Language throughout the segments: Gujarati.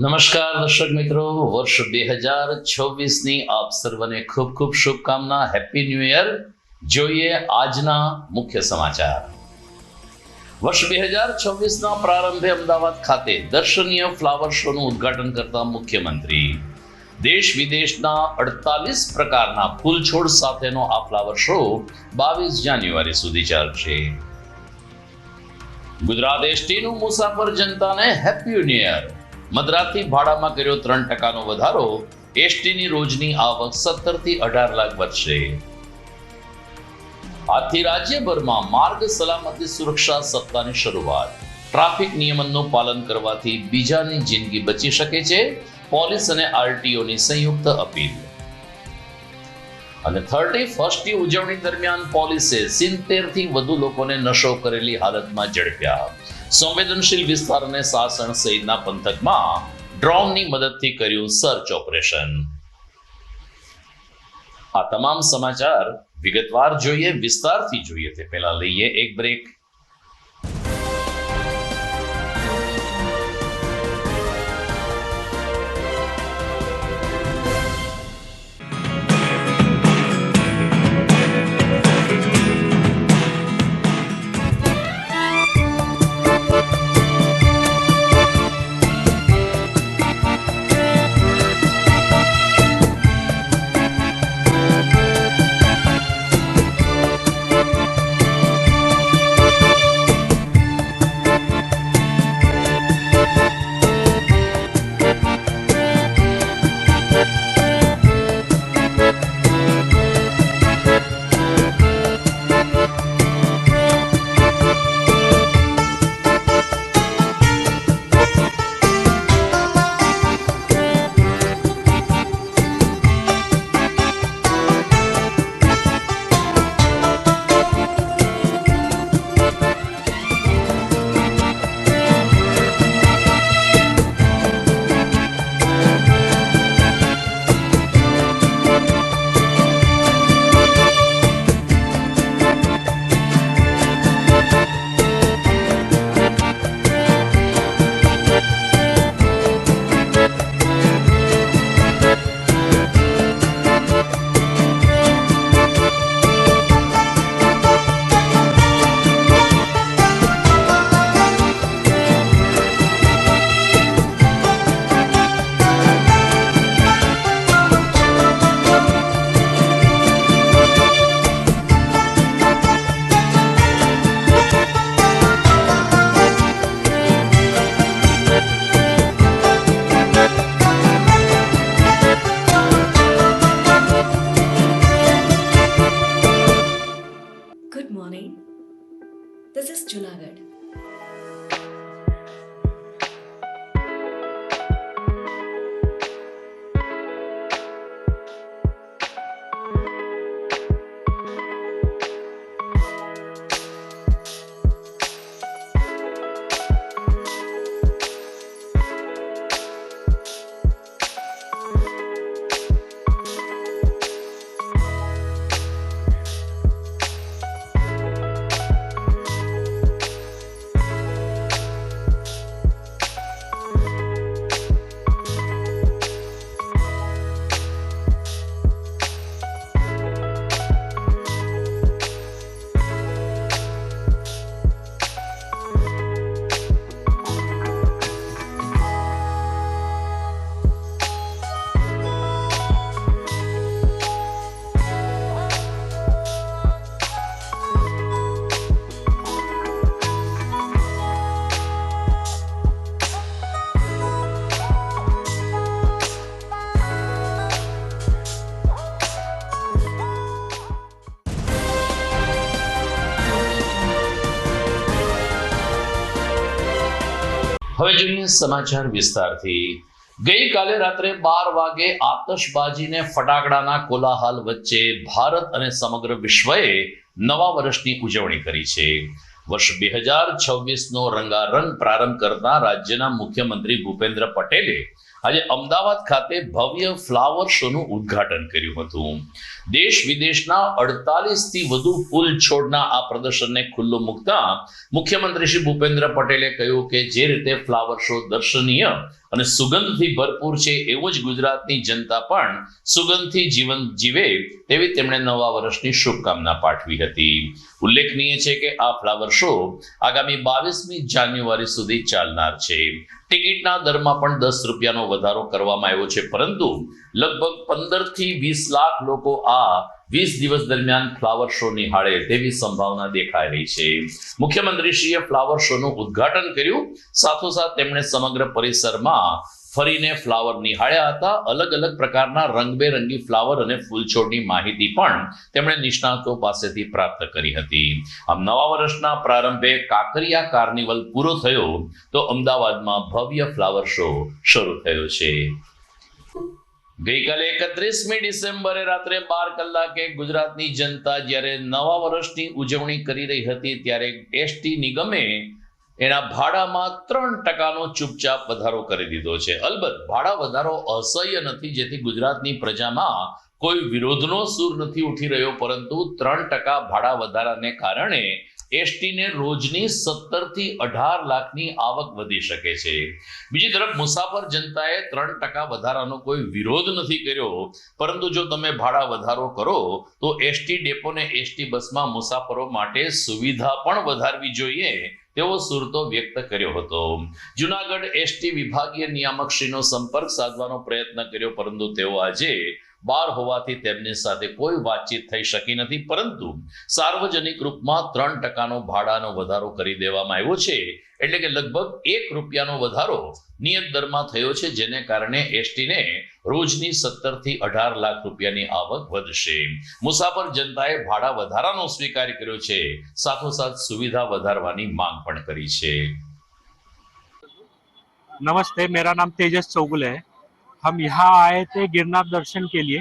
નમસ્કાર દર્શક મિત્રો, વર્ષ 2026ની આપ સર્વને ખૂબ ખૂબ શુભકામના. Happy new year. જોઈએ આજના મુખ્ય સમાચાર. વર્ષ 2026ના પ્રારંભે અમદાવાદ ખાતે દર્શનીય ફ્લાવર શોનું ઉદ્ઘાટન કરતા મુખ્યમંત્રી. દેશ વિદેશના 48 પ્રકારના ફૂલ છોડ સાથેનો આ ફ્લાવર શો 22 જાન્યુઆરી સુધી ચાલશે. ગુજરાત એસટીનું મુસાફર જનતાને હેપી ન્યૂ યર. મદ્રાસથી ભાડામાં કર્યો 3% વધારો. એસટીની રોજની આવક 17 થી 18 લાખ વધશે. આજથી રાજ્યભરમાં માર્ગ સલામતી સુરક્ષા સપ્તાહની શરૂઆત. ટ્રાફિક નિયમનનું પાલન કરવાથી બીજાની જિંદગી બચી શકે છે. પોલીસ અને આરટીઓની સંયુક્ત અપીલ. અને 31મી ઉજવણી દરમિયાન પોલીસે 70 થી વધુ લોકોને નશો કરેલી હાલતમાં ઝડપ્યા. સંવેદનશીલ વિસ્તાર અને સાસણ સહિતના પંથકમાં ડ્રોનની મદદથી કર્યું સર્ચ ઓપરેશન. આ તમામ સમાચાર વિગતવાર જોઈએ, વિસ્તારથી જોઈએ તે પહેલા લઈએ એક break. Good morning. This is Junagadh. હવે જોઈએ સમાચાર વિસ્તારથી. ગઈકાલે રાત્રે 12 વાગે આતશબાજીને ફટાકડાના કોલાહલ વચ્ચે ભારત અને સમગ્ર વિશ્વએ નવા વર્ષની ઉજવણી કરી છે. વર્ષ 2026નો રંગારંગ પ્રારંભ કરતા રાજ્યના મુખ્યમંત્રી ભૂપેન્દ્ર પટેલે આજે અમદાવાદ ખાતે ભવ્ય ફ્લાવર શોનું ઉદ્ઘાટન કર્યું હતું. દેશ વિદેશના 48 થી વધુ ફૂલ છોડના આ પ્રદર્શનને ખુલ્લું મૂકતા મુખ્યમંત્રી શ્રી ભૂપેન્દ્ર પટેલે કહ્યું કે જે રીતે ફ્લાવર શો દર્શનીય અને સુગંધથી ભરપૂર છે, એવું જ ગુજરાતની જનતા પણ સુગંધથી જીવન જીવે તેવી તેમણે નવા વર્ષની શુભકામના પાઠવી હતી. ઉલ્લેખનીય છે કે આ ફ્લાવર શો આગામી 22મી જાન્યુઆરી સુધી ચાલનાર છે. ટિકિટના દરમાં પણ 10 રૂપિયાનો વધારો કરવામાં આવ્યો છે, પરંતુ લગભગ 15 થી 20 લાખ લોકો આ 20 દિવસ દરમિયાન ફ્લાવર શો નિહાળે તેવી સંભાવના દેખાઈ રહી છે. મુખ્યમંત્રીશ્રીએ ફ્લાવર શોનું ઉદ્ઘાટન કર્યું. સાથોસાથ તેમણે સમગ્ર પરિસરમાં ફરીને ફ્લાવર નિહાળ્યા હતા. અલગ અલગ પ્રકારના રંગબેરંગી ફ્લાવર અને ફૂલછોડની માહિતી પણ તેમણે નિષ્ણાતો પાસેથી પ્રાપ્ત કરી હતી. આમ નવા વર્ષના પ્રારંભે કાંકરિયા કાર્નિવલ પૂરો થયો તો અમદાવાદમાં ભવ્ય ફ્લાવર શો શરૂ થયો છે. ગઈકાલે 31મી ડિસેમ્બરે રાત્રે 12 કલાકે ગુજરાતની જનતા જ્યારે નવા વર્ષની ઉજવણી કરી રહી હતી ત્યારે એસટી નિગમે એના ભાડામાં 3% ચૂપચાપ વધારો કરી દીધો છે. અલબત્ત ભાડા વધારો અસહ્ય નથી, જેથી ગુજરાતની પ્રજામાં કોઈ વિરોધનો સૂર નથી ઉઠી રહ્યો, પરંતુ 3% ભાડા વધારાને કારણે એસટીને રોજની 17 થી 18 લાખની આવક વધી શકે છે. બીજી તરફ મુસાફર જનતાએ 3% વધારાનો કોઈ વિરોધ નથી કર્યો, પરંતુ જો તમે ભાડા વધારો કરો તો એસટી ડેપોને એસટી બસમાં મુસાફરો માટે સુવિધા પણ વધારવી જોઈએ તેવો સૂર તો વ્યક્ત કર્યો હતો. જુનાગઢ એસટી વિભાગીય નિયામકશ્રીનો સંપર્ક સાધવાનો પ્રયત્ન કર્યો, પરંતુ તેઓ આજે બહાર હોવાથી તેમની સાથે કોઈ વાતચીત થઈ શકી નથી. પરંતુ સાર્વજનિક રૂપમાં 3%નો ભાડાનો વધારો કરી દેવામાં આવ્યો છે, એટલે કે લગભગ 1 રૂપિયાનો વધારો નિયત દરમાં થયો છે, જેને કારણે એસટીને રોજની 17 થી 18 લાખ રૂપિયાની આવક વધશે. મુસાફર જનતાએ ભાડા વધારાનો સ્વીકાર કર્યો છે, સાથોસાથ સુવિધા વધારવાની માંગ પણ કરી છે. नमस्ते, मेरा नाम तेजस चौगुले है. हम यहाँ आए थे गिरनार दर्शन के लिए.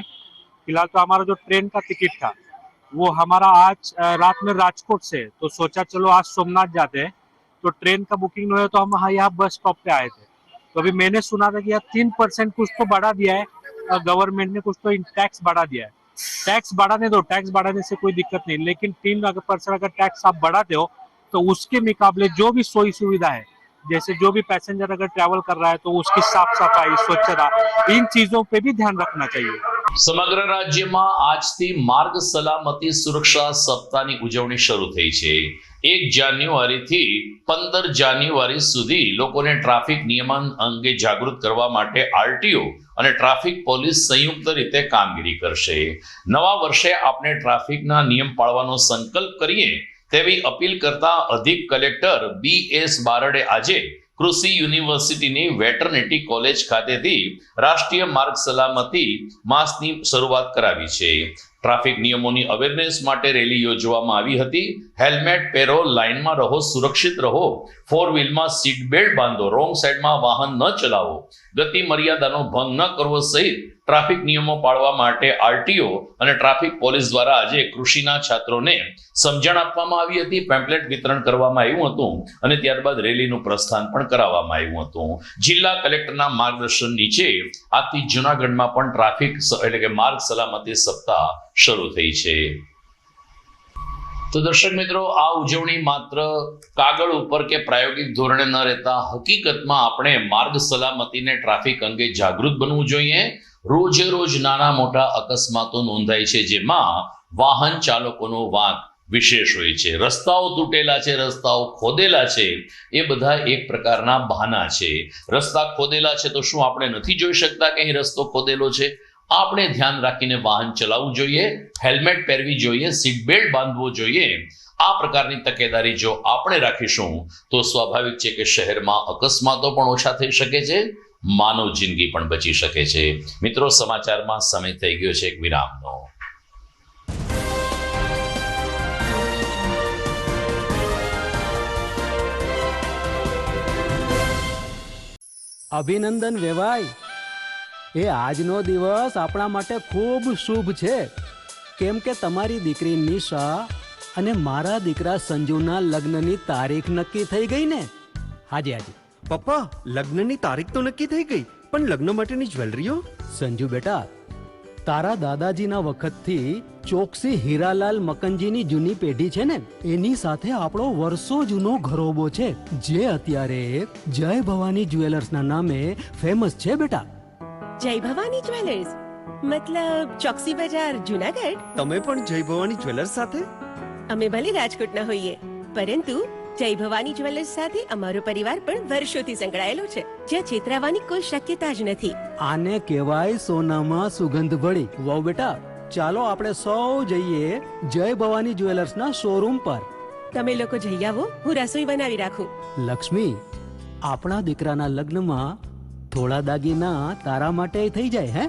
फिलहाल तो हमारा जो ट्रेन का टिकट था वो हमारा आज रात में राजकोट से, तो सोचा चलो आज सोमनाथ जाते हैं. तो ट्रेन का बुकिंग नहीं हुआ तो हम यहाँ बस स्टॉप पे आए थे. तो अभी मैंने सुना था कि यार 3% कुछ तो बढ़ा दिया है गवर्नमेंट ने, कुछ तो टैक्स बढ़ा दिया है. टैक्स बढ़ाने दो, टैक्स बढ़ाने से कोई दिक्कत नहीं, लेकिन 3% अगर टैक्स आप बढ़ाते हो तो उसके मुकाबले जो भी सोई सुविधा है, जैसे जो भी पैसेंजर अगर ट्रैवल कर रहा है तो उसकी साफ सफाई, स्वच्छता, इन चीजों पे भी ध्यान रखना चाहिए. સમગ્ર રાજ્યમાં આજથી માર્ગ સલામતી સુરક્ષા સપ્તાહની ઉજવણી શરૂ થઈ છે. 1 જાન્યુઆરીથી 15 જાન્યુઆરી સુધી લોકોને ટ્રાફિક નિયમન અંગે જાગૃત કરવા માટે આરટીઓ અને ટ્રાફિક પોલીસ સંયુક્ત રીતે કામગીરી કરશે. નવા વર્ષે આપણે ટ્રાફિકના નિયમ પાળવાનો સંકલ્પ કરીએ તેવી અપીલ કરતા અધિક કલેક્ટર BS બારડે આજે કૃષિ યુનિવર્સિટીની વેટરનિટી કોલેજ ખાતેથી રાષ્ટ્રીય માર્ગ સલામતી માસની શરૂઆત કરાવી છે. ટ્રાફિક નિયમોની અવેરનેસ માટે રેલી યોજવામાં આવી હતી. હેલ્મેટ પહેરો, લાઇનમાં રહો, સુરક્ષિત રહો, 4 વ્હીલમાં સીટ બેલ્ટ બાંધો, રોંગ સાઈડમાં વાહન ન ચલાવો, ગતિ મર્યાદાનો ભંગ ન કરવો સહિત ટ્રાફિક નિયમો પાળવા માટે આરટીઓ અને ટ્રાફિક પોલીસ દ્વારા આજે કૃષિના છાત્રોને સમજણ આપવામાં આવી હતી. પેમ્પલેટ વિતરણ કરવામાં આવ્યું હતું અને ત્યારબાદ રેલીનું પ્રસ્થાન પણ કરાવવામાં આવ્યું હતું. જિલ્લા કલેક્ટરના માર્ગદર્શન નીચે આજથી જૂનાગઢમાં પણ ટ્રાફિક એટલે કે માર્ગ સલામતી સપ્તાહ શરૂ થઈ છે. તો દર્શક મિત્રો, આ ઉજવણી માત્ર કાગળ ઉપર કે પ્રાયોગિક ધોરણે ન રહેતા હકીકતમાં આપણે માર્ગ સલામતીને ટ્રાફિક અંગે જાગૃત બનવું જોઈએ. રોજે રોજ નાના મોટા અકસ્માતો નોંધાય છે, જેમાં વાહન ચાલકોનો વાંક વિશેષ હોય છે. રસ્તાઓ તૂટેલા છે, રસ્તાઓ ખોદેલા છે, એ બધા એક પ્રકારના બહાના છે. રસ્તા ખોદેલા છે તો શું આપણે નથી જોઈ શકતા કે અહીં રસ્તો ખોદેલો છે? આપણે ધ્યાન રાખીને વાહન ચલાવવું જોઈએ, હેલ્મેટ પહેરવી જોઈએ, સીટ બેલ્ટ બાંધવો જોઈએ. આ પ્રકારની તકેદારી જો આપણે રાખીશું તો સ્વાભાવિક છે કે શહેરમાં અકસ્માતો પણ ઓછા થઈ શકે છે, માનવ જિંદગી પણ બચી શકે છે. મિત્રો, સમાચારમાં સમય થઈ ગયો છે એક વિરામનો. અભિનંદન વેવાઈ, એ આજનો દિવસ આપણા માટે ખૂબ શુભ છે, કેમ કે તમારી દીકરી નિશા અને મારા દીકરા સંજુના લગ્નની તારીખ નક્કી થઈ ગઈ ને. હાજી હાજી પપ્પા, લગ્નની તારીખ તો નક્કી થઈ ગઈ, પણ લગ્ન માટેની જ્વેલરીઓ? સંજુ બેટા, તારા દાદાજીના વખતથી ચોકસી હીરાલાલ મકનજીની જૂની પેઢી છે ને, એની સાથે આપણો વર્ષો જૂનો ઘરોબો છે, જે અત્યારે જય ભવાની જ્વેલર્સના નામે ફેમસ છે બેટા. જય ભવાની જ્વેલર્સ મતલબ ચોકસી બજાર જુનાગઢ. તમે પણ જય ભવાની જ્વેલર્સ સાથે? અમે ભલે રાજકોટના હોઈએ, પરંતુ જય ભવાની જ્વેલર્સ સાથે અમારો પરિવાર પણ વર્ષોથી સંકળાયેલો છે, જ્યાં છેતરાવાની કોઈ શક્યતા જ નથી. આને કહેવાય સોનામાં સુગંધ ભળી. વાવ બેટા, ચાલો આપણે સૌ જઈએ જય ભવાની જ્વેલર્સના શોરૂમ પર. તમે લોકો જઈ આવો, હું રસોઈ બનાવી રાખું. લક્ષ્મી, આપણા દીકરાના લગ્નમાં થોડા દાગીના તારા માટે થઈ જાય હે.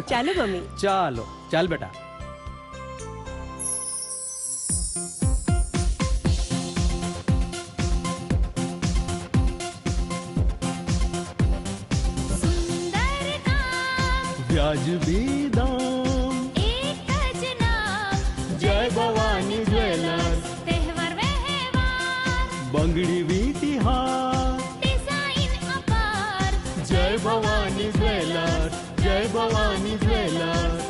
ચાલો મમ્મી. ચાલો ચાલ બેટા. વ્યાજબી દામ, એક જ નામ, જય ભવાની જ્વેલર્સ, તહેવાર વ્યવહાર, બંગડી વીટી હાર, ડિઝાઇન અપાર, જય ભવાની જ્વેલર્સ, જય ભવાની જ્વેલર્સ.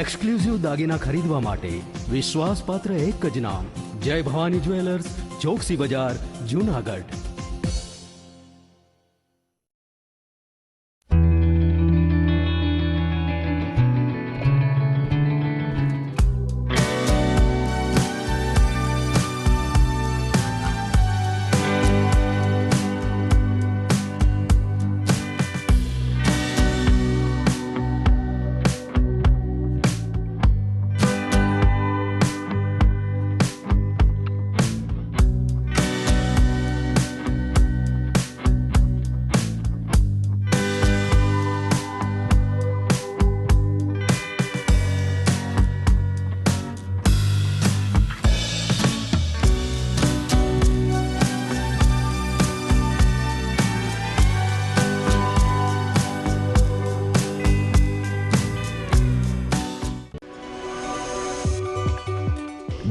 એક્સક્લુઝિવ દાગીના ખરીદવા માટે વિશ્વાસપાત્ર એક જ નામ, જય ભવાની જ્વેલર્સ, ચોકસી બજાર, જુનાગઢ.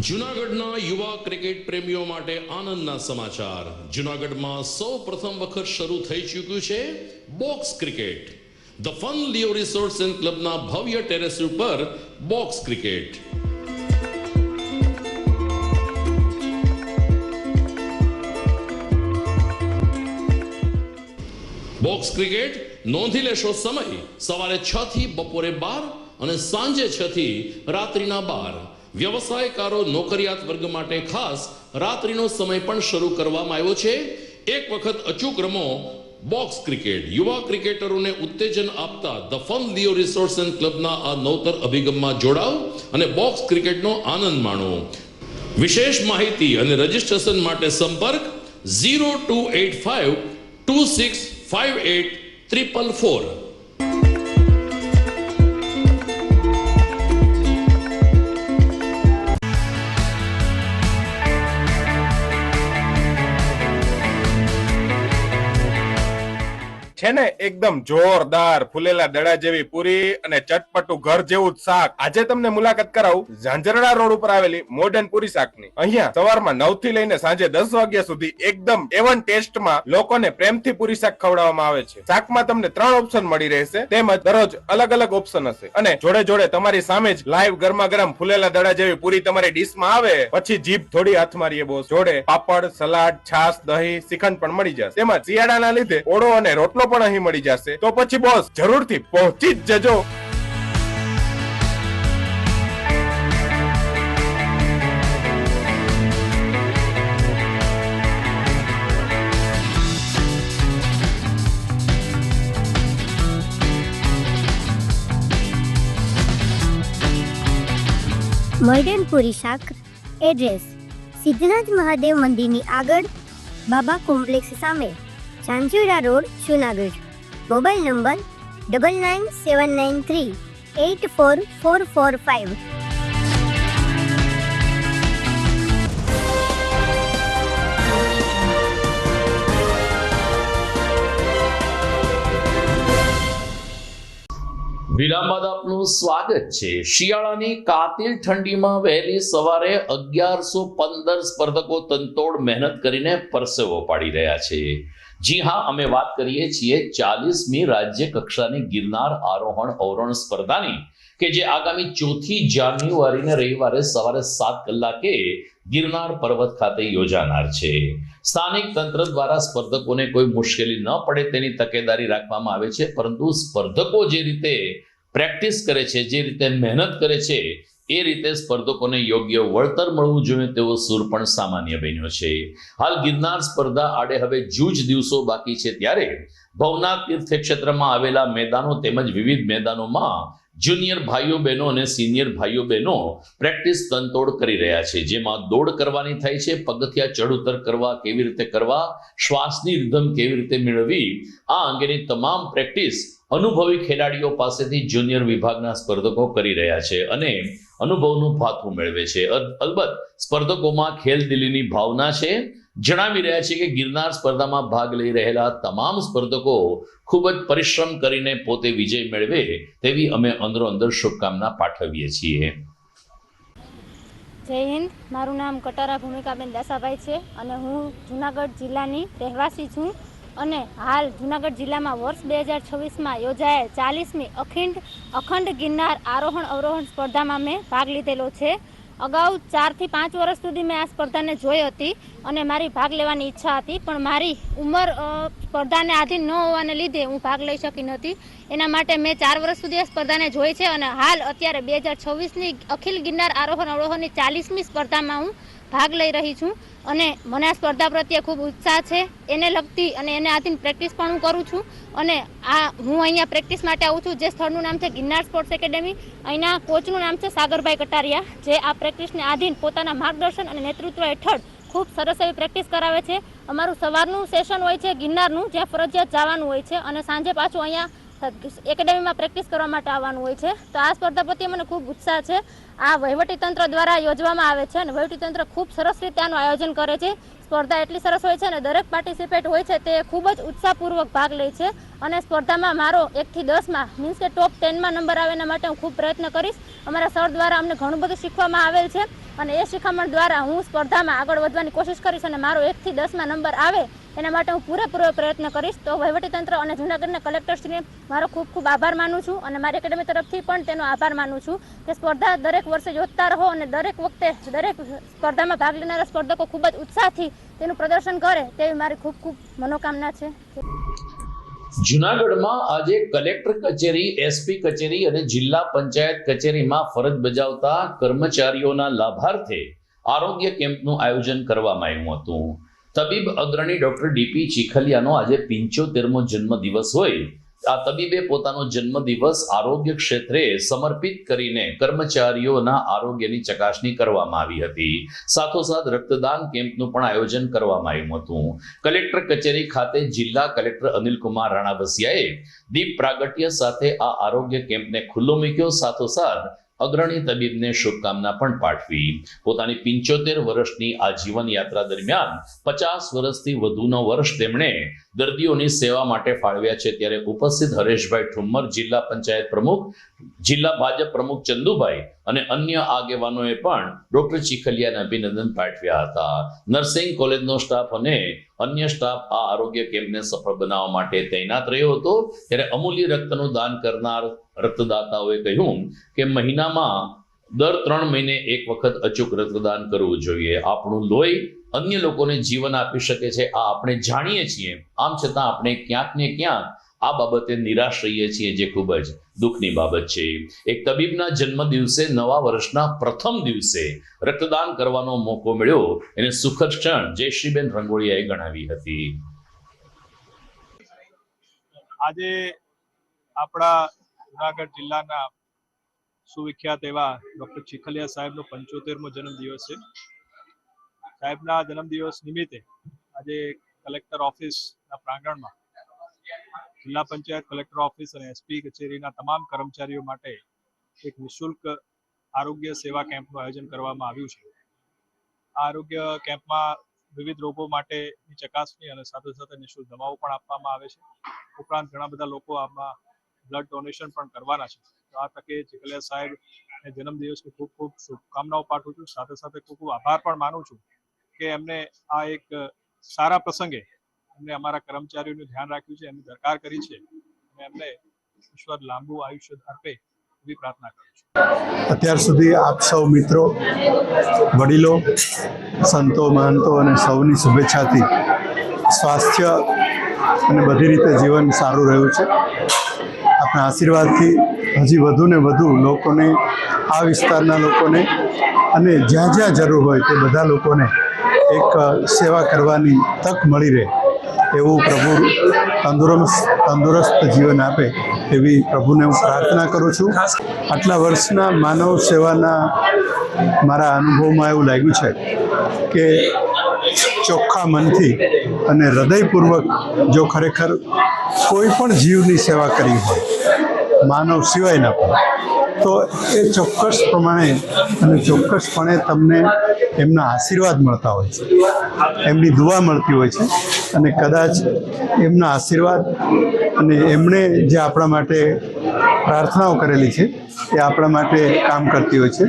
જૂનાગઢના યુવા ક્રિકેટ પ્રેમીઓ માટે આનંદના સમાચાર. જૂનાગઢમાં સૌ પ્રથમ વખત શરૂ થઈ ચૂક્યું છે box cricket. The fun Leo resorts and ક્લબના ભવ્ય ટેરેસ ઉપર બોક્સ ક્રિકેટ. બોક્સ ક્રિકેટ નોંધી લેશો સમય સવારે 6 થી બપોરે 12 અને સાંજે 6 થી રાત્રિના 12. વ્યવસાયકારો નોકરિયાત વર્ગ માટે ખાસ રાત્રિનો સમય પણ શરૂ કરવામાં આવ્યો છે. એક વખત અચૂક રમો બોક્સ ક્રિકેટ. યુવા ક્રિકેટરોને ઉત્તેજન આપતા the fun Leo resorts and ક્લબના આ નવતર અભિગમમાં જોડાઓ અને બોક્સ ક્રિકેટનો આનંદ માણો. વિશેષ માહિતી અને રજીસ્ટ્રેશન માટે સંપર્ક 0285 2658 444. છે ને એકદમ જોરદાર ફૂલેલા દડા જેવી પૂરી અને ચટપટું ઘર જેવું જ શાક. આજે તમને મુલાકાત કરાવું ઝાંઝરડા રોડ ઉપર આવેલી મોડર્ન પૂરી શાકની. અહીંયા સવારમાં 9 થી લઈને સાંજે 10 વાગ્યા સુધી એકદમ એવન ટેસ્ટમાં લોકોને પ્રેમથી પૂરી શાક ખવડાવવામાં આવે છે. શાકમાં તમને 3 ઓપ્શન મળી રહેશે, તેમજ દરરોજ અલગ અલગ ઓપ્શન હશે, અને જોડે જોડે તમારી સામે જ લાઈવ ગરમા ગરમ ફૂલેલા દડા જેવી પૂરી તમારી ડીશમાં આવે પછી જીભ થોડી હાથ મારીએ બોસ. જોડે પાપડ, સલાડ, છાશ, દહીં, શ્રીખંડ પણ મળી જશે. તેમજ શિયાળાના લીધે ઓળો અને રોટલો પણ અહીં મળી જશે. તો પછી બોસ જરૂરથી પહોંચી જ જજો. મોડર્ન પૂરી શાક. એડ્રેસ સિદ્ધનાથ મહાદેવ મંદિરની આગળ, બાબા કોમ્પ્લેક્સ સામે, Zanzarda road, Junagadh. Mobile number 9979384445. વિરામ બાદ આપનું સ્વાગત છે. શિયાળાની કાતિલ ઠંડીમાં વહેલી સવારે 1115 સ્પર્ધકો તનતોડ મહેનત કરીને પરસેવો પાડી રહ્યા છે. જી હા, અમે વાત કરીએ છીએ 40મી રાજ્ય કક્ષાની ગિરનાર આરોહણ અવરોહણ સ્પર્ધાની, કે જે આગામી 4 જાન્યુઆરીને રવિવારે સવારે 7 કલાકે ગિરનાર પર્વત ખાતે યોજાનાર છે. સ્થાનિક તંત્ર દ્વારા સ્પર્ધકોને કોઈ મુશ્કેલી ન પડે તેની તકેદારી રાખવામાં આવે છે, પરંતુ સ્પર્ધકો જે રીતે પ્રેક્ટિસ કરે છે, જે રીતે મહેનત કરે છે, એ રીતે સ્પર્ધકોને યોગ્ય વળતર મળવું જોઈએ તેવો સૂર પણ સામાન્ય બન્યો છે. હાલ ગિરનાર સ્પર્ધા આડે હવે જૂજ દિવસો બાકી છે, ત્યારે ભવનાથ તીર્થક્ષેત્રમાં આવેલા મેદાનો તેમજ વિવિધ મેદાનોમાં જુનિયર ભાઈઓ બહેનો અને સિનિયર ભાઈઓ બહેનો પ્રેક્ટિસ તનતોડ કરી રહ્યા છે, જેમાં દોડ કરવાની થાય છે, પગથિયા ચઢ ઉતર કરવા કેવી રીતે કરવા, શ્વાસની રિધમ કેવી રીતે મેળવવી, આ અંગેની તમામ પ્રેક્ટિસ અનુભવી ખેલાડીઓ પાસેથી જુનિયર વિભાગના સ્પર્ધકો કરી રહ્યા છે અને અનુભવનું ભાથું મેળવે છે. અલબત્ત સ્પર્ધકોમાં ખેલદિલીની ભાવના છે. જણાવી રહ્યા છે કે ગિરનાર સ્પર્ધામાં ભાગ લઈ રહેલા તમામ સ્પર્ધકો ખૂબ જ પરિશ્રમ કરીને પોતે વિજય મેળવે તેવી અમે અંદરો અંદર શુભકામના પાઠવીએ છીએ. જય હિન્દ. મારું નામ કટારા ભૂમિકાબેન દાસાભાઈ છે અને હું જુનાગઢ જિલ્લાની રહેવાસી છું અને હાલ જુનાગઢ જિલ્લામાં વર્ષ 2026માં યોજાયેલ 40મી અખંડ ગિરનાર આરોહણ અવરોહણ સ્પર્ધામાં મેં ભાગ લીધેલો છે. અગાઉ 4 થી 5 વર્ષ સુધી મેં આ સ્પર્ધાને જોઈ હતી અને મારી ભાગ લેવાની ઈચ્છા હતી, પણ મારી ઉંમર સ્પર્ધાને આધીન ન હોવાને લીધે હું ભાગ લઈ શકી નથી. એના માટે મેં 4 વર્ષ સુધી આ સ્પર્ધાને જોઈ છે અને હાલ અત્યારે 2026ની અખિલ ગિરનાર આરોહણ અવરોહણની 40મી સ્પર્ધામાં હું ભાગ લઈ રહી છું અને મને આ સ્પર્ધા પ્રત્યે ખૂબ ઉત્સાહ છે. એને લગતી અને એને આધીન પ્રેક્ટિસ પણ હું કરું છું અને હું અહીંયા પ્રેક્ટિસ માટે આવું છું. જે સ્થળનું નામ છે ગિરનાર સ્પોર્ટ્સ એકેડેમી. અહીંના કોચનું નામ છે સાગરભાઈ કટારિયા, જે આ પ્રેક્ટિસને આધીન પોતાના માર્ગદર્શન અને નેતૃત્વ હેઠળ ખૂબ સરસ એવી પ્રેક્ટિસ કરાવે છે. અમારું સવારનું સેશન હોય છે ગિરનારનું, જ્યાં ફરજિયાત જવાનું હોય છે અને સાંજે પાછું અહીંયા એકેડેમીમાં પ્રેક્ટિસ કરવા માટે આવવાનું હોય છે. તો આ સ્પર્ધા પ્રત્યે મને ખૂબ ઉત્સાહ છે. આ વહીવટીતંત્ર દ્વારા યોજવામાં આવે છે અને વહીવટીતંત્ર ખૂબ સરસ રીતે આનું આયોજન કરે છે. સ્પર્ધા એટલી સરસ હોય છે અને દરેક પાર્ટિસિપેટ હોય છે તે ખૂબ જ ઉત્સાહપૂર્વક ભાગ લે છે અને સ્પર્ધામાં મારો 1 થી 10માં મીન્સ કે ટોપ 10માં નંબર આવે એના માટે હું ખૂબ પ્રયત્ન કરીશ. અમારા સર દ્વારા અમને ઘણું બધું શીખવામાં આવેલ છે અને એ શિખામણ દ્વારા હું સ્પર્ધામાં આગળ વધવાની કોશિશ કરીશ અને મારો 1 થી 10માં નંબર આવે એના માટે હું પૂરેપૂરો પ્રયત્ન કરીશ. તો વહીવટીતંત્ર અને જૂનાગઢના કલેક્ટરશ્રીને મારો ખૂબ ખૂબ આભાર માનું છું અને મારી એકેડેમી તરફથી પણ તેનો આભાર માનું છું કે સ્પર્ધા દરેક વર્ષે યોજતા રહો અને દરેક વખતે દરેક સ્પર્ધામાં ભાગ લેનારા સ્પર્ધકો ખૂબ જ ઉત્સાહથી તેનું પ્રદર્શન કરે તેવી મારી ખૂબ ખૂબ મનોકામના છે. જુનાગઢમાં આજે કલેક્ટર કચેરી, એસપી કચેરી અને જિલ્લા પંચાયત કચેરીમાં ફરજ બજાવતા કર્મચારીઓના લાભાર્થે આરોગ્ય કેમ્પનું આયોજન કરવામાં આવ્યું હતું. તબીબ અગ્રણી ડોક્ટર ડીપી ચીખલિયાનો આજે 75મો જન્મદિવસ હોય, આ તબીબે પોતાનો જન્મદિવસ આરોગ્ય ક્ષેત્રે સમર્પિત કરીને કર્મચારીઓના આરોગ્યની ચકાસણી કરવામાં આવી હતી. સાથોસાથ રક્તદાન કેમ્પનું પણ આયોજન કરવામાં આવ્યું હતું. કલેક્ટર કચેરી ખાતે જિલ્લા કલેક્ટર અનિલકુમાર રાણાવસિયાએ દીપ પ્રાગટ્ય સાથે આ આરોગ્ય કેમ્પને ખુલ્લો મૂક્યો. સાથોસાથ અગ્રણી તબીબને શુભકામના પણ પાઠવી. પોતાની 75 વર્ષની આ જીવન યાત્રા દરમિયાન 50 વર્ષથી વધુનો વર્ષ તેમણે દર્દીઓની સેવા માટે ફાળવ્યા છે. ત્યારે ઉપસ્થિત હરેશભાઈ ઠુમ્મર, જિલ્લા પંચાયત પ્રમુખ, જિલ્લા ભાજપ પ્રમુખ ચંદુભાઈ અને અન્ય આગેવાનોએ પણ ડોક્ટર ચીખલિયાને અભિનંદન પાઠવ્યા હતા. નર્સિંગ કોલેજનો સ્ટાફ અને અન્ય સ્ટાફ આ આરોગ્ય કેમ્પને સફળ બનાવવા માટે તૈનાત રહ્યો હતો. ત્યારે અમૂલ્ય રક્તનું દાન કરનાર રક્તદાતાઓએ કહ્યું કે મહિનામાં દર 3 મહિને એક વખત અચૂક રક્તદાન કરવું જોઈએ. આપણું લોહી અન્ય લોકોને જીવન આપી શકે છે, આ આપણે જાણીએ છીએ. આમ છતાં આપણે ક્યાંક ને ક્યાંક આ બાબતે નિરાશ રહીએ છીએ, જે ખૂબ જ દુઃખની બાબત છે. એક તબીબના જન્મ દિવસે, નવા વર્ષના પ્રથમ દિવસે રક્તદાન કરવાનો મોકો મળ્યો એને સુખદ ક્ષણ જયશ્રીબેન રંગોળિયાએ ગણાવી હતી. આજે આપણા જુનાગઢ જિલ્લાના સુવિખ્યાત એવા ડોક્ટર ચીખલિયા સાહેબનો 75મો જન્મદિવસ છે. સાહેબના જન્મદિવસ નિમિત્તે આજે કલેક્ટર ઓફિસના પ્રાંગણમાં જિલ્લા પંચાયત, કલેક્ટર ઓફિસ અને એસપી કચેરીના તમામ કર્મચારીઓ માટે એક નિઃશુલ્ક આરોગ્ય સેવા કેમ્પનું આયોજન કરવામાં આવ્યું છે. આ આરોગ્ય કેમ્પમાં વિવિધ રોગો માટેની ચકાસણી અને સાથે સાથે નિઃશુલ્ક દવાઓ પણ આપવામાં આવે છે. ઉપરાંત ઘણા બધા લોકો આમાં બ્લડ ડોનેશન પણ કરવાના છે. તો આ તકે ચીખલિયા સાહેબ જન્મદિવસની ખૂબ ખૂબ શુભકામનાઓ પાઠવું છું. સાથે સાથે ખૂબ ખૂબ આભાર પણ માનું છું કે એમને આ એક સારા પ્રસંગે એમને અમારા કર્મચારીઓનું ધ્યાન રાખ્યું છે, એમની દરકાર કરી છે અને એમને ઈશ્વર લાંબુ આયુષ્ય આપે એવી પ્રાર્થના કરું છું. અત્યાર સુધી આપ સૌ મિત્રો, વડીલો, સંતો, મહંતો અને સૌની શુભેચ્છાથી સ્વાસ્થ્ય અને બધી રીતે જીવન સારું રહ્યું છે. આપણા આશીર્વાદથી હજી વધુ ને વધુ લોકોને, આ વિસ્તારના લોકોને અને જ્યાં જ્યાં જરૂર હોય તે બધા લોકોને એક સેવા કરવાની તક મળી રહે એવું પ્રભુ તંદુરસ્ત જીવન આપે એવી પ્રભુને હું પ્રાર્થના કરું છું. આટલા વર્ષના માનવ સેવાના મારા અનુભવમાં એવું લાગ્યું છે કે ચોખ્ખા મનથી અને હૃદયપૂર્વક જો ખરેખર કોઈ પણ જીવની સેવા કરી હોય, માનવ સિવાયના પણ, તો એ ચોક્કસ પ્રમાણે અને ચોક્કસપણે તમને એમના આશીર્વાદ મળતા હોય છે, એમની દુઆ મળતી હોય છે અને કદાચ એમના આશીર્વાદ અને એમણે જે આપણા માટે પ્રાર્થનાઓ કરેલી છે એ આપણા માટે કામ કરતી હોય છે.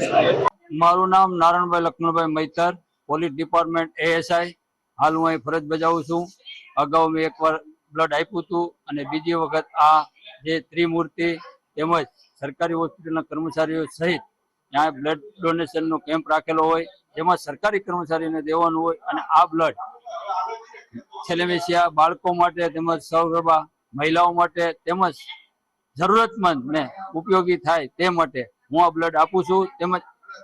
મારું નામ Narayanbhai Laxmanbhai મૈતર, police department ASI. હાલ હું અહીં ફરજ બજાવું છું. અગાઉ મેં એકવાર બ્લડ આપ્યું હતું અને બીજી વખત આ જે ત્રિમૂર્તિ તેમજ સરકારી હોસ્પિટલના કર્મચારીઓ સહિત ત્યાં બ્લડ ડોનેશનનો કેમ્પ રાખેલો હોય, જેમાં સરકારી કર્મચારીને દેવાનું હોય અને આ બ્લડ થેલેસેમિયા બાળકો માટે તેમજ સગર્ભા મહિલાઓ માટે તેમજ જરૂરતમંદને ઉપયોગી થાય તે માટે હું આ બ્લડ આપું છું. તેમજ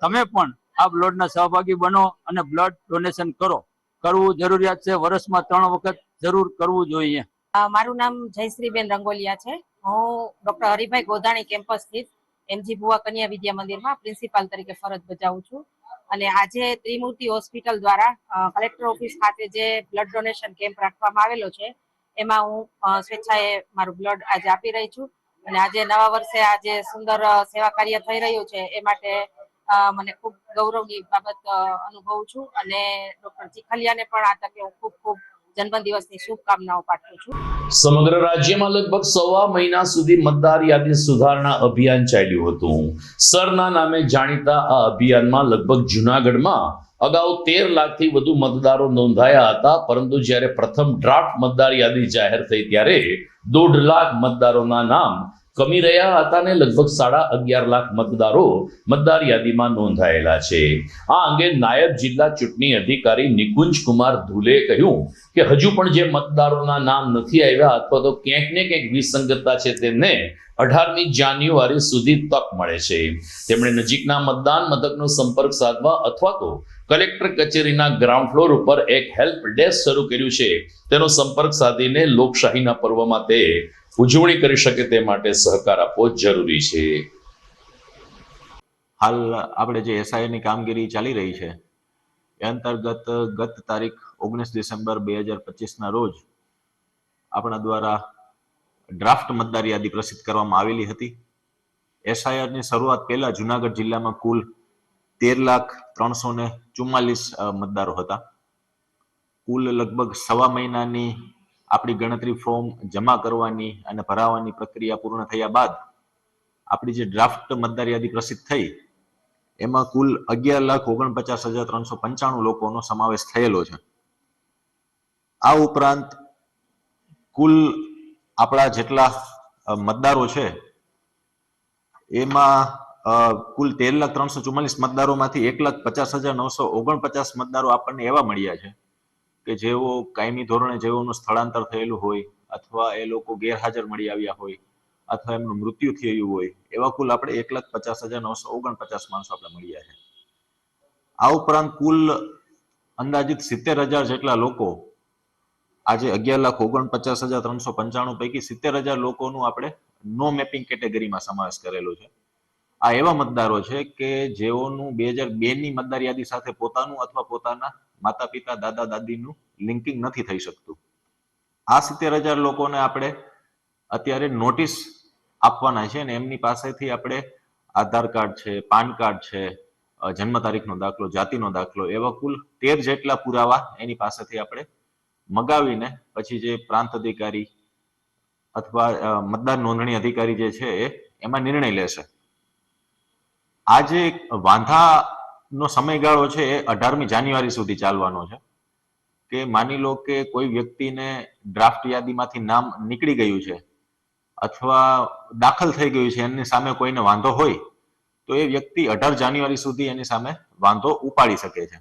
તમે પણ આ બ્લડના સહભાગી બનો અને બ્લડ ડોનેશન કરો. કરવું જરૂરિયાત છે. વર્ષમાં 3 વખત જરૂર કરવું જોઈએ. મારું નામ જયશ્રીબેન રંગોલિયા છે. હું ડોક્ટર હરિભાઈ ગોધાણી કેમ્પસ સ્થિત MG ભુવા કન્યા વિદ્યા મંદિરમાં પ્રિન્સિપાલ તરીકે ફરજ બજાવું છું. અને આજે ત્રિમૂર્તિ હોસ્પિટલ દ્વારા કલેક્ટર ઓફિસ ખાતે જે બ્લડ ડોનેશન કેમ્પ રાખવામાં આવેલો છે એમાં હું સ્વેચ્છાએ મારું બ્લડ આજે આપી રહી છું. અને આજે નવા વર્ષે આજે સુંદર સેવા કાર્ય થઈ રહ્યું છે એ માટે મને ખૂબ ગૌરવની બાબત અનુભવું છું અને ડોક્ટર ચીખલિયાને પણ આ તકે હું ખૂબ ખૂબ જન્મદિવસની શુભકામનાઓ પાઠવું છું. સમગ્ર રાજ્યમાં લગભગ 1.5 મહિના સુધી મતદાર યાદી સુધારણા અભિયાન ચાલ્યું હતું. સરના નામે જાણીતા આ અભિયાનમાં લગભગ જૂનાગઢમાં અગાઉ 13 લાખથી વધુ મતદારો નોંધાયા હતા, પરંતુ જ્યારે પ્રથમ ડ્રાફ્ટ મતદાર યાદી જાહેર થઈ ત્યારે 1.5 લાખ મતદારોના નામ કમી રહ્યા હતા અને લગભગ 11.5 લાખ મતદારો મતદાર યાદીમાં નોંધાયેલા છે. આ અંગે નાયબ જિલ્લા ચૂંટણી અધિકારી નિકુંજ કુમાર ધુલે કહ્યું કે હજુ પણ જે મતદારોના નામ નથી આવ્યા અથવા તો ક્યાંક ને ક્યાંક વિસંગતતા છે તેમને 18મી જાન્યુઆરી સુધી તક મળે છે. તેમણે નજીકના મતદાન મથકનો સંપર્ક સાધવા અથવા તો કલેક્ટર કચેરીના ગ્રાઉન્ડ ફ્લોર ઉપર એક હેલ્પ ડેસ્ક શરૂ કર્યું છે, તેનો સંપર્ક સાધીને લોકશાહીના પર્વમાં તે ઉજવણી કરી શકે તે માટે સહકાર આપવો જરૂરી છે. હાલ આપણે જે SIR ની કામગીરી ચાલી રહી છે એ અંતર્ગત ગત તારીખ 19 ડિસેમ્બર 2025 ના રોજ આપણા દ્વારા ડ્રાફ્ટ મતદાર યાદી પ્રસિદ્ધ કરવામાં આવેલી હતી. SIR ની શરૂઆત પહેલા જુનાગઢ જિલ્લામાં કુલ 13,344 મતદારો હતા. કુલ લગભગ 1.5 મહિનાની આપણી ગણતરી ફોર્મ જમા કરવાની અને ભરાવાની પ્રક્રિયા પૂર્ણ થયા બાદ આપણી જે ડ્રાફ્ટ મતદાર યાદી પ્રસિદ્ધ થઈ એમાં કુલ 11,49,395 લોકોનો સમાવેશ થયેલો છે. આ ઉપરાંત કુલ આપણા જેટલા મતદારો છે એમાં કુલ 13,344 મતદારોમાંથી 1,50,949 મતદારો આપણને એવા મળ્યા છે કે જેઓ કાયમી ધોરણે જેઓનું સ્થળાંતર થયેલું હોય અથવા એ લોકો ગેરહાજર મળી આવ્યા હોય અથવા એમનું મૃત્યુ થયું હોય એવા કુલ આપણે 1,50,949 માણસો આપણે મળ્યા છે. આ ઉપરાંત કુલ અંદાજિત 70,000 જેટલા લોકો આજે 11,49,395 પૈકી 70,000 લોકોનું આપણે નો મેપિંગ કેટેગરીમાં સમાવેશ કરેલો છે. આ એવા મતદારો છે કે જેઓનું 2002ની મતદાર યાદી સાથે પોતાનું અથવા પોતાના માતા પિતા દાદા દાદીનું લિંકિંગ નથી થઈ શકતું. આ 70,000 લોકોને આપણે અત્યારે નોટિસ આપવાના છે અને એમની પાસેથી આપણે આધાર કાર્ડ છે, પાન કાર્ડ છે, જન્મ તારીખનો દાખલો, જાતિનો દાખલો એવા કુલ 13 જેટલા પુરાવા એની પાસેથી આપણે મગાવીને પછી જે પ્રાંત અધિકારી અથવા મતદાર નોંધણી અધિકારી જે છે એમાં નિર્ણય લેશે. આ જે વાંધાનો સમયગાળો છે એ 18મી જાન્યુઆરી સુધી ચાલવાનો છે. કે માની લો કે કોઈ વ્યક્તિને ડ્રાફ્ટ યાદીમાંથી નામ નીકળી ગયું છે અથવા દાખલ થઈ ગયું છે, એની સામે કોઈને વાંધો હોય તો એ વ્યક્તિ 18 જાન્યુઆરી સુધી એની સામે વાંધો ઉપાડી શકે છે.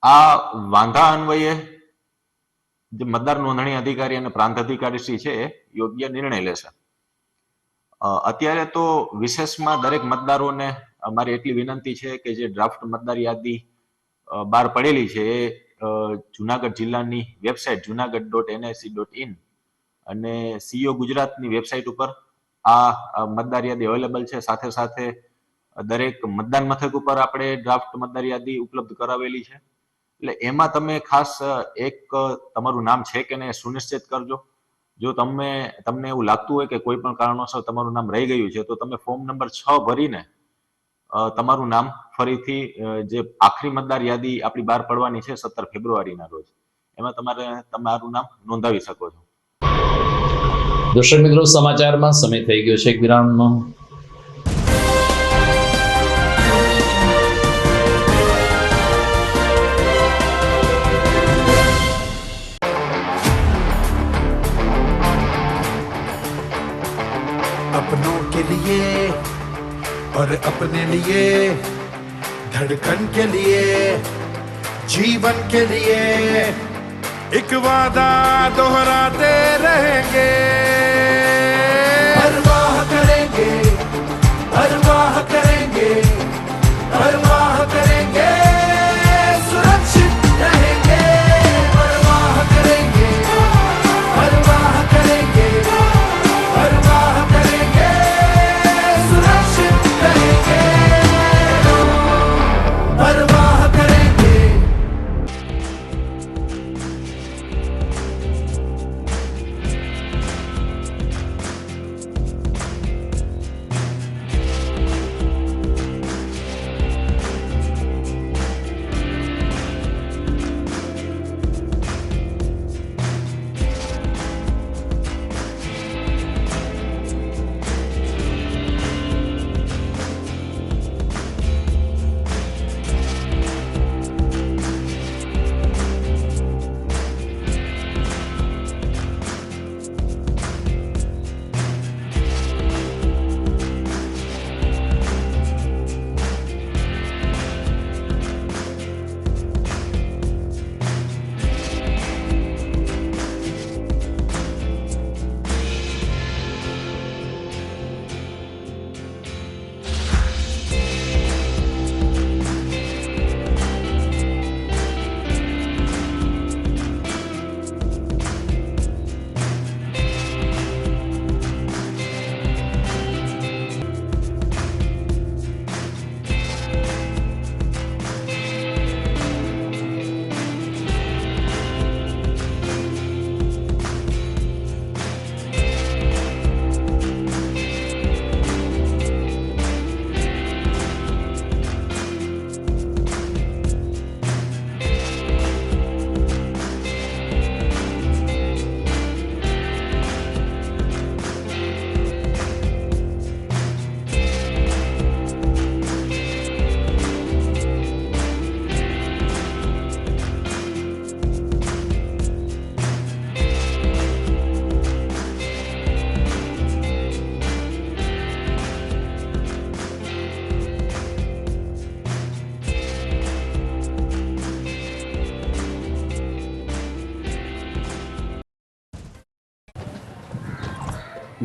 આ વાંધા અન્વયે જે મતદાર નોંધણી અધિકારી અને પ્રાંત અધિકારી શ્રી છે એ યોગ્ય નિર્ણય લેશે. અત્યારે તો વિશેષમાં દરેક મતદારોને અમારી એટલી વિનંતી છે કે જે ડ્રાફ્ટ મતદાર યાદી બહાર પડેલી છે એ જુનાગઢ જિલ્લાની વેબસાઇટ junagadh.nic.in અને સીઓ ગુજરાતની વેબસાઇટ ઉપર આ મતદાર યાદી અવેલેબલ છે. સાથે સાથે દરેક મતદાન મથક ઉપર આપણે ડ્રાફ્ટ મતદાર યાદી ઉપલબ્ધ કરાવેલી છે. એટલે એમાં તમે ખાસ એક તમારું નામ છે કે નહીં સુનિશ્ચિત કરજો. જો તમને એવું લાગતું હોય કે કોઈ પણ કારણોસર તમારું નામ રહી ગયું છે તો તમે ફોર્મ નંબર 6 ભરીને તમારું નામ ફરીથી જે આખરી મતદાર યાદી આપણી બહાર પડવાની છે 17 ફેબ્રુઆરીના રોજ, એમાં તમારું નામ નોંધાવી શકો છો. દર્શક મિત્રો, સમાચારમાં સમય થઈ ગયો છે એક વિરામનો. अपनों के लिए और अपने लिए, धड़कन के लिए, जीवन के लिए एक वादा दोहराते रहेंगे, परवाह करेंगे, परवाह करेंगे, परवाह करेंगे, सुरक्षित रहेंगे, परवाह करेंगे, परवाह करेंगे, परवाह करेंगे, सुरक्षित रहेंगे, परवाह करेंगे.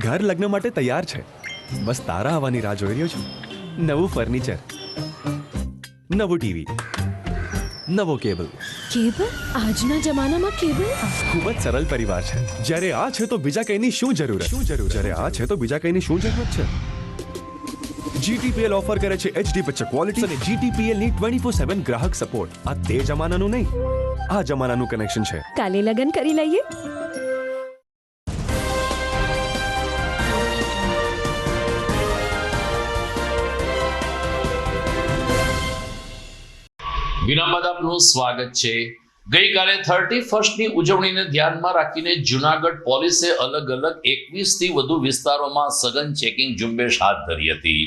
ઘર લગ્ન માટે તૈયાર છે, બસ તારા આવવાની રાહ જોઈ રહ્યો છું. નવું ફર્નિચર, નવું ટીવી, નવો કેબલ. કેબલ? આજના જમાનામાં કેબલ? ખૂબ જ સરળ પરિવાર છે. જ્યારે આ છે તો બીજા કઈની શું જરૂર? જ્યારે આ છે તો બીજા કઈની શું જરૂરત છે? GTPL ઓફર કરે છે HD પિક્ચર ક્વોલિટી અને GTPL ની 24/7 ગ્રાહક સપોર્ટ. આ તે જમાનાનું નહીં, આ જમાનાનું કનેક્શન છે. કાલે લગન કરી લઈએ. વિરામ બાદ આપનું સ્વાગત છે. ગઈકાલે 31st ઉજવણીને ધ્યાનમાં રાખીને જૂનાગઢ પોલીસે અલગ અલગ 21 થી વધુ વિસ્તારોમાં સઘન ચેકિંગ ઝુંબેશ હાથ ધરી હતી.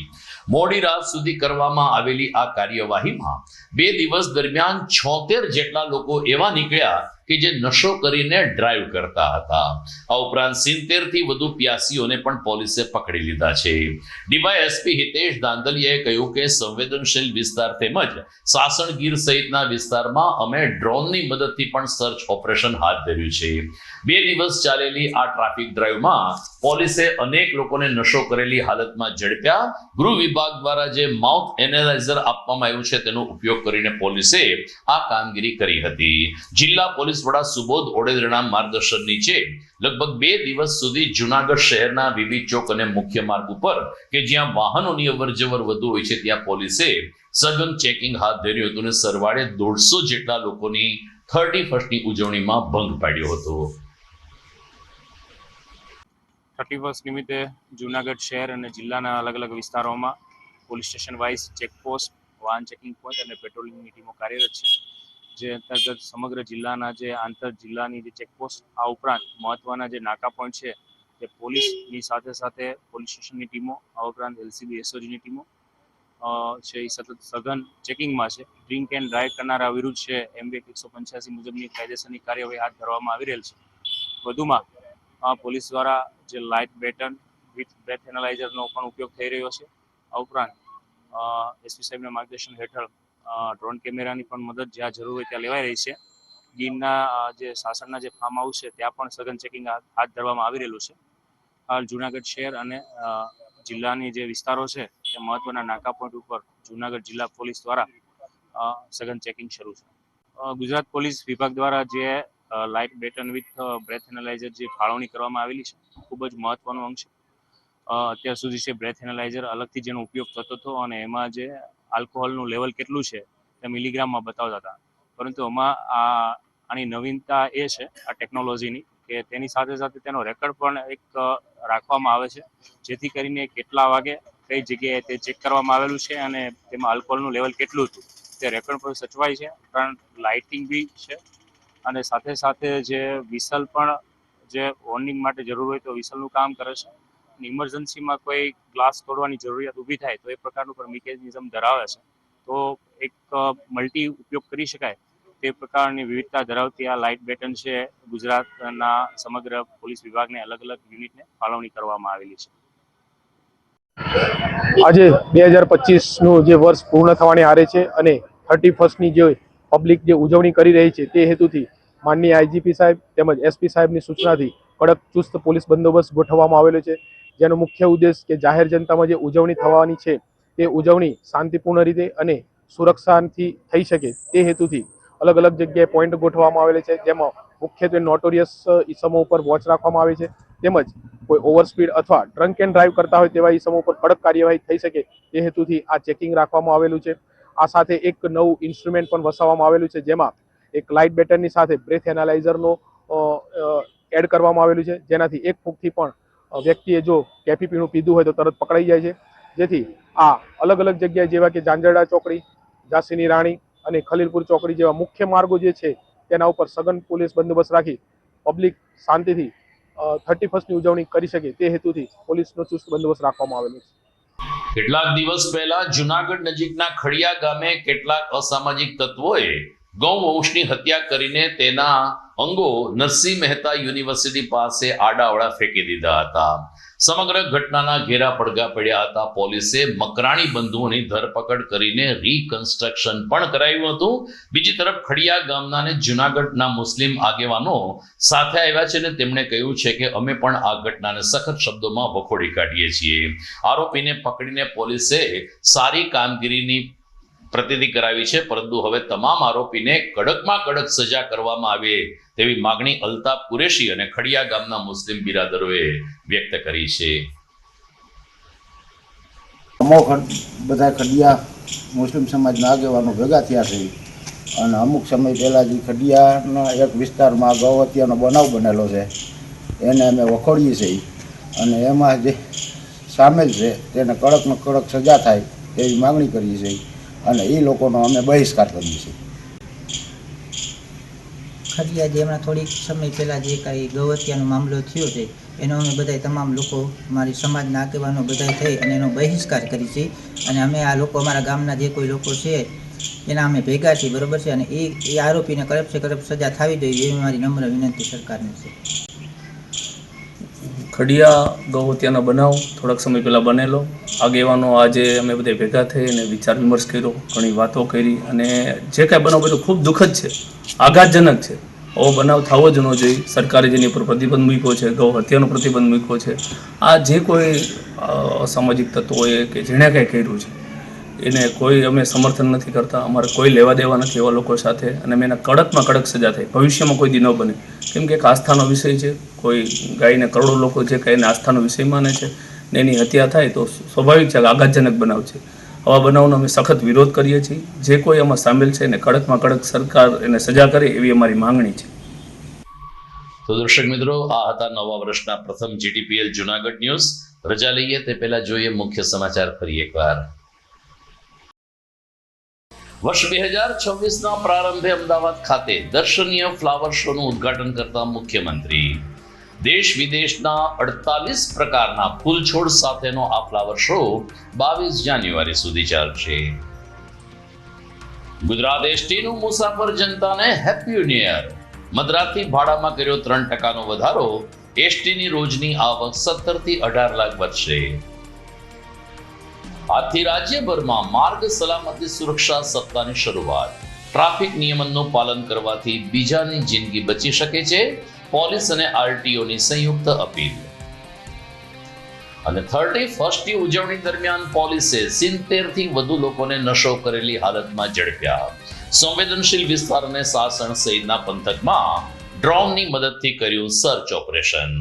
મોડી રાત સુધી કરવામાં આવેલી આ કાર્યવાહીમાં 2 દિવસ દરમિયાન 76 જેટલા લોકો એવા નીકળ્યા કે જે નશો કરીને ડ્રાઈવ કરતા હતા. આ ઉપરાંત 70 થી વધુ પ્યાસીઓને પણ પોલીસે પકડી લીધા છે. ડીવાયએસપી હિતેશ દાંદલિયાએ કહ્યું કે સંવેદનશીલ વિસ્તાર તેમજ સાસણગીર સહિતના વિસ્તારમાં અમે ડ્રોનની મદદથી પણ સર્ચ ઓપરેશન હાથ ધર્યું છે. 2 દિવસ ચાલેલી આ ટ્રાફિક ડ્રાઈવમાં પોલીસે અનેક લોકોને નશો કરેલી હાલતમાં ઝડપ્યા. ગૃહ વિભાગ દ્વારા જે માઉથ એનાલાઇઝર આપવામાં આવ્યું છે તેનો ઉપયોગ કરીને પોલીસે આ કામગીરી કરી હતી. જિલ્લા પોલીસ વડા સુબોધ ઓડેદરાના માર્ગદર્શન નીચે લગભગ 2 દિવસ સુધી જૂનાગઢ શહેરના વિવિધ ચોક અને મુખ્ય માર્ગ ઉપર કે જ્યાં વાહનોની અવરજવર વધુ હોય છે ત્યાં પોલીસે સઘન ચેકિંગ હાથ ધર્યું હતું અને સરવાળે 150 જેટલા લોકોની 31st ઉજવણીમાં ભંગ પાડ્યો હતો. 31st નિમિત્તે જૂનાગઢ શહેર અને જિલ્લાના અલગ અલગ વિસ્તારોમાં પોલીસ સ્ટેશન વાઇઝ ચેકપોસ્ટ, વાહન ચેકિંગ પોઈન્ટ અને પેટ્રોલિંગની ટીમો કાર્યરત છે. જે અંતર્ગત સમગ્ર જિલ્લાના જે આંતર જિલ્લાની જે ચેકપોસ્ટ, આ ઉપરાંત મહત્વના જે નાકા પોઈન્ટ છે તે પોલીસની સાથે સાથે પોલીસ સ્ટેશનની ટીમો, આ ઉપરાંત એલસીબી એસઓજીની ટીમો છે એ સતત સઘન ચેકિંગમાં છે. ડ્રિંક એન્ડ ડ્રાઈવ કરનારા વિરુદ્ધ છે એમબીએક 185 મુજબની કાયદેસરની કાર્યવાહી હાથ ધરવામાં આવી રહેલ છે. વધુમાં પોલીસ દ્વારા જે લાઇટ બેટન વિથ બ્રેથ એનાલાઇઝરનો પણ ઉપયોગ થઈ રહ્યો છે. આ ઉપરાંત એસપી સાહેબના માર્ગદર્શન હેઠળ ડ્રોન કેમેરાની પણ મદદ જ્યાં જરૂર હોય ત્યાં લેવાઈ રહી છે. ગીરના જે સાસણના જે ફાર્મ હાઉસ છે ત્યાં પણ સઘન ચેકિંગ હાથ ધરવામાં આવી રહેલું છે. હાલ જૂનાગઢ શહેર અને જિલ્લાની જે વિસ્તારો છે તે મહત્વના નાકા પોઈન્ટ ઉપર જૂનાગઢ જિલ્લા પોલીસ દ્વારા સઘન ચેકિંગ શરૂ છે. ગુજરાત પોલીસ વિભાગ દ્વારા જે light baton with breath analyser જે ફાળવણી કરવામાં આવેલી છે ખૂબ જ મહત્વનો અંગ છે. અત્યાર સુધી છે બ્રેથ એનાલાઇઝર અલગથી જેનો ઉપયોગ થતો હતો અને એમાં જે આલ્કોહોલનું લેવલ કેટલું છે તે મિલીગ્રામમાં બતાવતા હતા, પરંતુ આમાં આની નવીનતા એ છે આ ટેકનોલોજીની કે તેની સાથે સાથે તેનો રેકર્ડ પણ એક રાખવામાં આવે છે, જેથી કરીને કેટલા વાગે કઈ જગ્યાએ તે ચેક કરવામાં આવેલું છે અને તેમાં આલ્કોહોલનું લેવલ કેટલું હતું તે રેકર્ડ પર સચવાય છે. ઉપરાંત લાઇટિંગ બી છે અને સાથે સાથે જે વિસલ પણ જે વોર્નિંગ માટે જરૂર હોય તો વિસલનું કામ કરે છે. ઇમરજન્સીમાં કોઈ ગ્લાસ તોડવાની જરૂરિયાત ઊભી થાય તો એ પ્રકારનું પણ મિકેનિઝમ ધરાવે છે. તો એક મલ્ટી ઉપયોગ કરી શકાય તે પ્રકારની વિવિધતા ધરાવતી આ લાઇટ બેટન છે ગુજરાતના સમગ્ર પોલીસ વિભાગને અલગ અલગ યુનિટને ફાળવણી કરવામાં આવેલી છે. આજે 2025નું જે વર્ષ પૂર્ણ થવાની આરે છે અને 31સ્ટની જે પબ્લિક જે ઉજવણી કરી રહી છે તે હેતુથી માનનીય આઈજીપી સાહેબ તેમજ એસપી સાહેબની સૂચનાથી કડક ચુસ્ત પોલીસ બંદોબસ્ત ગોઠવવામાં આવેલો છે, જેનો મુખ્ય ઉદ્દેશ કે જાહેર જનતામાં જે ઉજવણી થવાની છે તે ઉજવણી શાંતિપૂર્ણ રીતે અને સુરક્ષાથી થઈ શકે તે હેતુથી અલગ અલગ જગ્યાએ પોઈન્ટ ગોઠવવામાં આવેલા છે, જેમાં મુખ્યત્વે નોટોરિયસ ઇસમો ઉપર વોચ રાખવામાં આવે છે, તેમજ કોઈ ઓવરસ્પીડ અથવા ડ્રંક એન્ડ ડ્રાઈવ કરતા હોય તેવા ઇસમો ઉપર કડક કાર્યવાહી થઈ શકે તે હેતુથી આ ચેકિંગ રાખવામાં આવેલું છે. આ સાથે એક નવું ઇન્સ્ટ્રુમેન્ટ પણ વસાવવામાં આવેલું છે, જેમાં એક લાઇટ બેટરની સાથે બ્રેથ એનાલાઇઝરનો એડ કરવામાં આવેલું છે, જેનાથી એક ફૂંકથી પણ વ્યક્તિએ જો કેફી પીણું પીધું હોય તો તરત પકડાઈ જાય છે. જેથી આ અલગ અલગ જગ્યાએ જેવા કે ઝાંઝરડા ચોકડી, ઝાંસીની રાણી અને ખલીલપુર ચોકડી જેવા મુખ્ય માર્ગો જે છે તેના ઉપર સઘન પોલીસ બંદોબસ્ત રાખી પબ્લિક શાંતિથી 31સ્ટની ઉજવણી કરી શકે તે હેતુથી પોલીસનો ચુસ્ત બંદોબસ્ત રાખવામાં આવેલો છે. કેટલાક દિવસ પહેલા જૂનાગઢ નજીકના ખડિયા ગામે કેટલાક અસામાજિક તત્વોએ ગૌવંશની હત્યા કરીને તેના અંગો નરસિંહ મહેતા યુનિવર્સિટી પાસે આડાઅવળા ફેંકી દીધા હતા. સમગ્ર ઘટનાના ઘેરા પડઘા પડ્યા હતા. પોલીસે મકરાણી બંધુઓની ધરપકડ કરીને રીકન્સ્ટ્રક્શન પણ કરાયું હતું. બીજી તરફ ખડિયા ગામના અને જૂનાગઢના મુસ્લિમ આગેવાનો સાથે આવ્યા છે અને તેમણે કહ્યું છે કે અમે પણ આ ઘટનાને સખત શબ્દોમાં વખોડી કાઢીએ છીએ. આરોપીને પકડીને પોલીસે સારી કામગીરીની પ્રતિનિધિ કરાવી છે, પરંતુ હવે તમામ આરોપીને કડકમાં કડક સજા કરવામાં આવે તેવી માગણી અલ્તાફ કુરેશી અને ખડિયા ગામના મુસ્લિમ બિરાદરોએ વ્યક્ત કરી છે. બધા ખડિયા મુસ્લિમ સમાજના આગેવાનો ભેગા થયા છે અને અમુક સમય પહેલાં જે ખડિયાના એક વિસ્તારમાં ગૌ હત્યાનો બનાવ બનેલો છે એને અમે વખોડીએ છીએ અને એમાં જે સામેલ છે તેને કડકમાં કડક સજા થાય તેવી માગણી કરીએ છીએ અને એ લોકોનો અમે બહિષ્કાર કરીએ છીએ. ખડિયા જે હમણાં થોડીક સમય પહેલાં જે કાંઈ ગૌહત્યાનો મામલો થયો છે એનો અમે બધાય તમામ લોકો મારી સમાજના આગેવાનો બધાય થઈ અને એનો બહિષ્કાર કરી છે અને અમે આ લોકો અમારા ગામના જે કોઈ લોકો છે એના અમે ભેગા છીએ, બરાબર છે, અને એ આરોપીને કડક સજા થવી જોઈએ એવી મારી નમ્ર વિનંતી સરકારને છે. ખડિયા ગૌહત્યાનો બનાવ થોડાક સમય પહેલાં બનેલો. આગેવાનો આજે અમે બધા ભેગા થઈ અને વિચાર વિમર્શ કર્યો, ઘણી વાતો કરી અને જે કાંઈ બનાવ બધું ખૂબ દુઃખદ છે, આઘાતજનક છે. આવો બનાવ થવો જ ન જોઈએ. સરકારે જેની ઉપર પ્રતિબંધ મૂક્યો છે, ગૌ હત્યાનો પ્રતિબંધ મૂક્યો છે. આ જે કોઈ અસામાજિક તત્વોએ કે જેણે કાંઈ કર્યું છે એને કોઈ અમે સમર્થન નથી કરતા. અમારે કોઈ લેવા દેવા નથી એવા લોકો સાથે અને અમે એના કડકમાં કડક સજા થાય, ભવિષ્યમાં કોઈ દી ન બને. કેમ કે એક આસ્થાનો વિષય છે. કોઈ ગાયને કરોડો લોકો જે કાંઈ એને આસ્થાનો વિષય માને છે ને એની હત્યા થાય તો સ્વાભાવિક છે કે આઘાતજનક બનાવ છે. આવા બનાવનો અમે સખત વિરોધ કરીએ છીએ. જે કોઈ આમાં સામેલ છે એને કડકમાં કડક સરકાર એને સજા કરે એવી અમારી માંગણી છે. તો દર્શક મિત્રો, આ હતા નવા વર્ષના પ્રથમ GTPL જુનાગઢ ન્યૂઝ. રજા લઈએ તે પહેલા જોઈએ મુખ્ય સમાચાર ફરી એકવાર. વર્ષ 2026ના પ્રારંભે અમદાવાદ ખાતે દર્શનીય ફ્લાવર શોનું ઉદ્ઘાટન કરતા મુખ્યમંત્રી. દેશ વિદેશના 48 પ્રકારના ફૂલ છોડ સાથેનો આ ફ્લાવર શો 22 જાન્યુઆરી સુધી ચાલશે. ગુજરાત એસટીનું મુસાફર જનતાને હેપી ન્યૂ યર. મદ્રાસથી ભાડામાં કર્યો 3% વધારો. એસટીની રોજની આવક 17 થી 18 લાખ વધશે. આજથી રાજ્યભરમાં માર્ગ સલામતી સુરક્ષા સપ્તાહની શરૂઆત. ટ્રાફિક નિયમનનું પાલન કરવાથી બીજાની જિંદગી બચી શકે છે. પોલીસ અને આરટીઓની સંયુક્ત અપીલ. અને 31મી ઉજવણી દરમિયાન પોલીસે 70 થી વધુ લોકોને નશો કરેલી હાલતમાં ઝડપ્યા. સંવેદનશીલ વિસ્તાર અને સાસણ સહિતના પંથકમાં ડ્રોનની મદદથી કર્યું સર્ચ ઓપરેશન.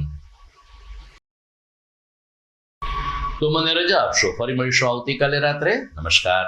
તો મને રજા આપશો. ફરી મળીશું આવતીકાલે રાત્રે. નમસ્કાર.